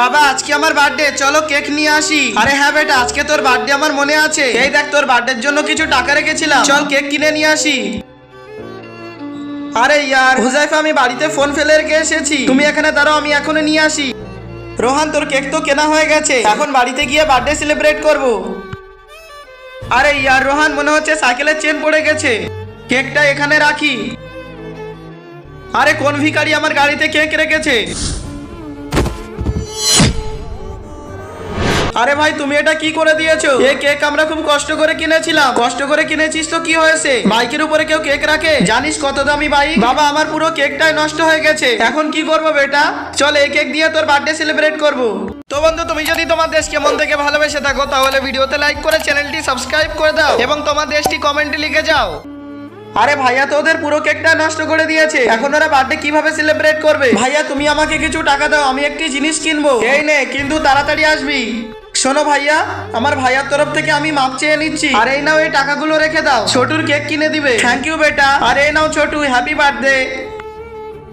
বাবা আজকে আমার বার্থডে, চলো কেক নিয়ে আসি। আরে হ্যাঁ বেটা, আজকে তোর বার্থডে আমার মনে আছে। এই দেখ তোর বার্থডের জন্য কিছু টাকা রেখেছিলাম, চল কেক কিনে নিয়ে আসি। আরে ইয়ার হুজাইফা, আমি বাড়িতে ফোন ফেলে রেখে এসেছি, তুমি এখানে দাঁড়াও, আমি এখনই নিয়ে আসি। রোহান তোর কেক তো কেনা হয়ে গেছে, এখন বাড়িতে গিয়ে বার্থডে সেলিব্রেট করব। আরে ইয়ার রোহান, মনে হচ্ছে সাইকেলের চেন পড়ে গেছে, কেকটা এখানে রাখি। আরে কোন ভিখারি আমার গাড়িতে কেক রেখেছে? আরে ভাই তুমি এটা কি করে দিয়েছো? এই কেক আমরা খুব কষ্ট করে কিনেছিলাম। কষ্ট করে কিনেছিস তো কি হয়েছে? বাইকের উপরে কেউ কেক রাখে? জানিস কত দামি বাইক? বাবা আমার পুরো কেকটাই নষ্ট হয়ে গেছে, এখন কি করবো বেটা? চল এই কেক দিয়ে তোর বার্থডে সেলিব্রেট করব। তো বন্ধু, তুমি যদি তোমার দেশকে মন থেকে ভালোবেসে থাকো তাহলে ভিডিওতে লাইক করে চ্যানেলটি সাবস্ক্রাইব করে দাও এবং তোমার দেশটি কমেন্টে লিখে যাও। আরে ভাইয়া তো ওদের পুরো কেকটা নষ্ট করে দিয়েছে, এখন ওরা বার্থডে কিভাবে সেলিব্রেট করবে? ভাইয়া তুমি আমাকে কিছু টাকা দাও, আমি একটি জিনিস কিনবো। এই নে, কিন্তু তাড়াতাড়ি আসবি। শোনো ভাইয়া, আমার ভাইয়ার তরফ থেকে আমি মাপ চেয়ে নিচ্ছি। আর এই নাও, এই টাকাগুলো রেখে দাও, ছোটুর কেক কিনে দিবে। থ্যাংক ইউ বেটা। আর এই নাও ছোটু, হ্যাপি বার্থডে।